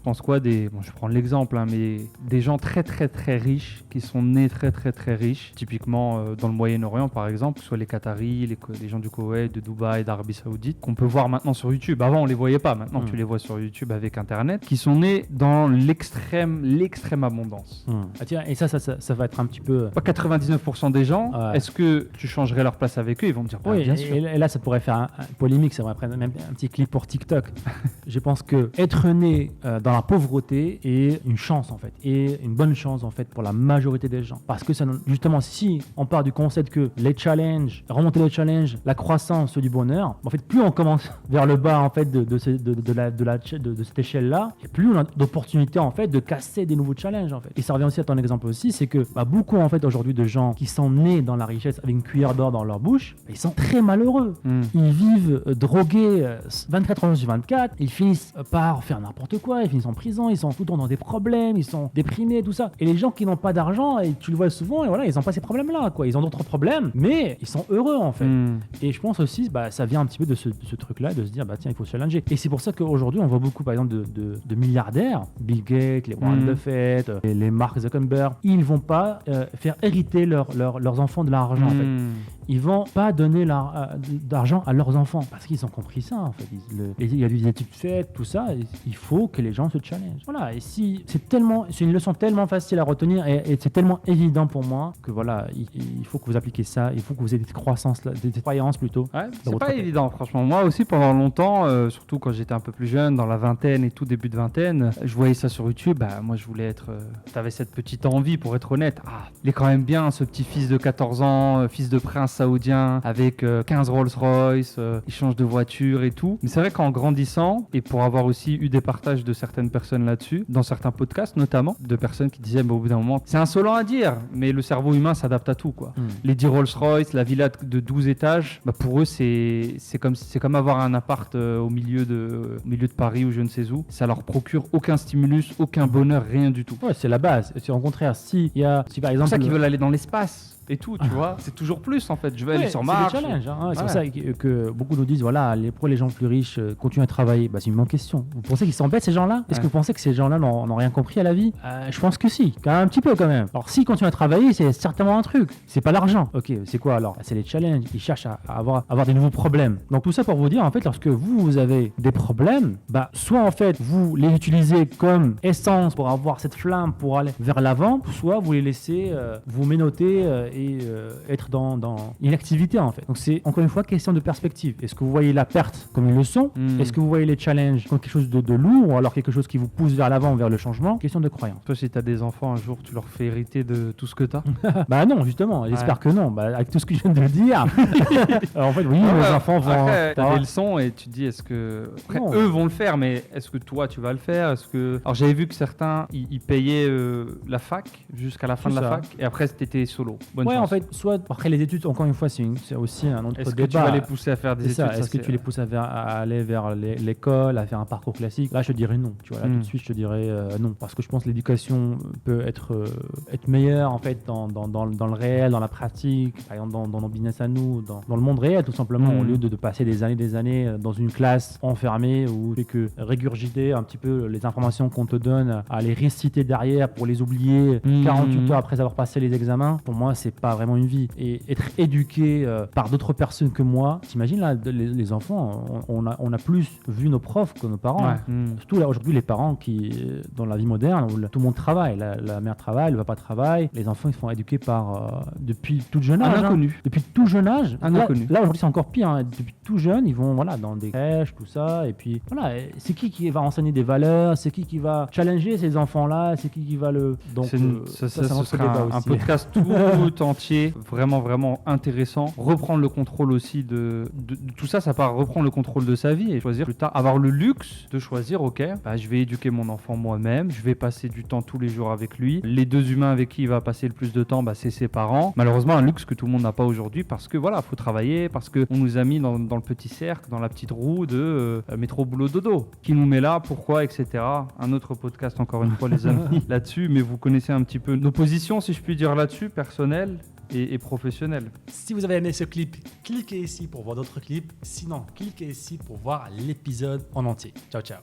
penses quoi je prends l'exemple, mais des gens très très très riches qui sont nés très très très riches, typiquement dans le Moyen-Orient par exemple, que ce soit les Qataris, les gens du Koweït, de Dubaï, d'Arabie Saoudite, qu'on peut voir maintenant sur YouTube. Avant on les voyait pas, maintenant tu les vois sur YouTube avec Internet, qui sont nés dans l'extrême abondance. Ah tiens, et ça va être un petit peu... 99% des gens, est-ce que tu changerais leur place avec eux? Ils vont me dire oui, bien sûr. Et là ça pourrait faire un polémique, ça pourrait prendre même un petit clip pour TikTok. Je pense que être né dans la pauvreté est une chance en fait, et une bonne chance en fait pour la majorité des gens. Parce que ça, justement, si on part du concept que les challenges, remonter les challenges, la croissance du bonheur, en fait, plus on commence vers le bas en fait de cette échelle-là, et plus on a d'opportunités en fait de casser des nouveaux challenges en fait. Et ça revient aussi à ton exemple aussi, c'est que beaucoup en fait aujourd'hui de gens qui sont nés dans la richesse avec une cuillère d'or dans leur bouche, ils sont très malheureux. Ils vivent drogués 24 heures sur 24, ils finissent par faire n'importe quoi, ils finissent en prison, ils sont tout le temps dans des problèmes, ils sont déprimés, tout ça. Et les gens qui n'ont pas d'argent, et tu le vois souvent, et voilà, ils n'ont pas ces problèmes-là, quoi. Ils ont d'autres problèmes, mais ils sont heureux en fait. Et je pense aussi, ça vient un petit peu de ce truc-là, de se dire, tiens, il faut se challenger. Et c'est pour ça qu'aujourd'hui, on voit beaucoup, par exemple, de milliardaires, Bill Gates, les Warren Buffett, les Mark Zuckerberg, ils vont pas faire hériter leurs enfants de l'argent en fait. Ils vont pas donner d'argent à leurs enfants parce qu'ils ont compris ça en fait. Il y a des études faites, tout ça. Il faut que les gens se challengent. Voilà. Et si c'est une leçon tellement facile à retenir et c'est tellement évident pour moi que voilà, il faut que vous appliquiez ça. Il faut que vous ayez des croyances plutôt. Ouais, c'est pas évident franchement. Moi aussi pendant longtemps, surtout quand j'étais un peu plus jeune, dans la vingtaine et tout début de vingtaine, je voyais ça sur YouTube. Moi je voulais être. T'avais cette petite envie pour être honnête. Il est quand même bien ce petit fils de 14 ans, fils de prince saoudien avec 15 Rolls-Royce, il change de voiture et tout. Mais c'est vrai qu'en grandissant, et pour avoir aussi eu des partages de certaines personnes là-dessus, dans certains podcasts notamment, de personnes qui disaient au bout d'un moment, c'est insolent à dire, mais le cerveau humain s'adapte à tout, quoi. Les 10 Rolls-Royce, la villa de 12 étages, pour eux c'est comme avoir un appart au milieu de Paris ou je ne sais où. Ça leur procure aucun stimulus, aucun bonheur, rien du tout. Ouais, c'est la base. C'est au contraire, si par exemple... C'est pour ça qu'ils veulent aller dans l'espace et tout, tu vois, c'est toujours plus en fait. Je veux aller sur Mars. C'est des challenges, hein. C'est pour ça que beaucoup nous disent voilà, pour les gens plus riches continuent à travailler. C'est une bonne question. Vous pensez qu'ils s'embêtent ces gens-là? Est-ce que vous pensez que ces gens-là n'ont rien compris à la vie? Je pense que si, quand même un petit peu quand même. Alors s'ils continuent à travailler, c'est certainement un truc. C'est pas l'argent. Ok, c'est quoi alors? C'est les challenges. Ils cherchent à avoir des nouveaux problèmes. Donc tout ça pour vous dire en fait, lorsque vous avez des problèmes, soit en fait vous les utilisez comme essence pour avoir cette flamme pour aller vers l'avant, soit vous les laissez vous ménoter et être dans une activité en fait. Donc c'est encore une fois question de perspective. Est-ce que vous voyez la perte comme une leçon? Est-ce que vous voyez les challenges comme quelque chose de lourd ou alors quelque chose qui vous pousse vers l'avant, vers le changement? Question de croyance. Toi, si tu as des enfants un jour, tu leur fais hériter de tout ce que tu as? Non, justement, j'espère que non. Avec tout ce que je viens de dire. En fait, oui, mes enfants vont... Après, tu as des leçons et tu te dis, est-ce que... Après, eux vont le faire, mais est-ce que toi, tu vas le faire? Alors, j'avais vu que certains, ils payaient la fac jusqu'à la fin de la fac et après, c'était solo. Bonne chance. En fait, soit après les études, encore une fois, c'est aussi un autre débat. Est-ce que tu vas les pousser à faire des études? Est-ce que tu les pousses à aller vers l'école, à faire un parcours classique? Là, je te dirais non. Tu vois, là, tout de suite, je te dirais non. Parce que je pense que l'éducation peut être meilleure, en fait, dans le réel, dans la pratique, par exemple, dans nos business à nous, dans le monde réel, tout simplement, au lieu de passer des années dans une classe enfermée où tu fais que régurgiter un petit peu les informations qu'on te donne, à les réciter derrière pour les oublier 48 heures après avoir passé les examens. Pour moi, c'est pas vraiment une vie. Et être éduqué par d'autres personnes que moi, t'imagines là, les enfants, on a plus vu nos profs que nos parents. Surtout là aujourd'hui, les parents qui, dans la vie moderne, où tout le monde travaille, la mère travaille, le papa travaille, les enfants ils se font éduquer depuis tout jeune âge. Depuis tout jeune âge. Là aujourd'hui c'est encore pire. Depuis tout jeune, ils vont dans des crèches, tout ça, et puis voilà, c'est qui va enseigner des valeurs, c'est qui va challenger ces enfants-là, c'est qui va le... Donc ça sera un podcast tout entier, vraiment intéressant. Reprendre le contrôle aussi de tout ça part reprendre le contrôle de sa vie et choisir plus tard, avoir le luxe de choisir, je vais éduquer mon enfant moi-même, je vais passer du temps tous les jours avec lui. Les deux humains avec qui il va passer le plus de temps, c'est ses parents. Malheureusement, un luxe que tout le monde n'a pas aujourd'hui parce que voilà, faut travailler, parce qu'on nous a mis dans le petit cercle, dans la petite roue de métro boulot dodo. Qui nous met là, pourquoi, etc. Un autre podcast encore une fois les amis là-dessus, mais vous connaissez un petit peu nos positions, si je puis dire là-dessus, personnelles et professionnelles. Si vous avez aimé ce clip, cliquez ici pour voir d'autres clips. Sinon, cliquez ici pour voir l'épisode en entier. Ciao, ciao.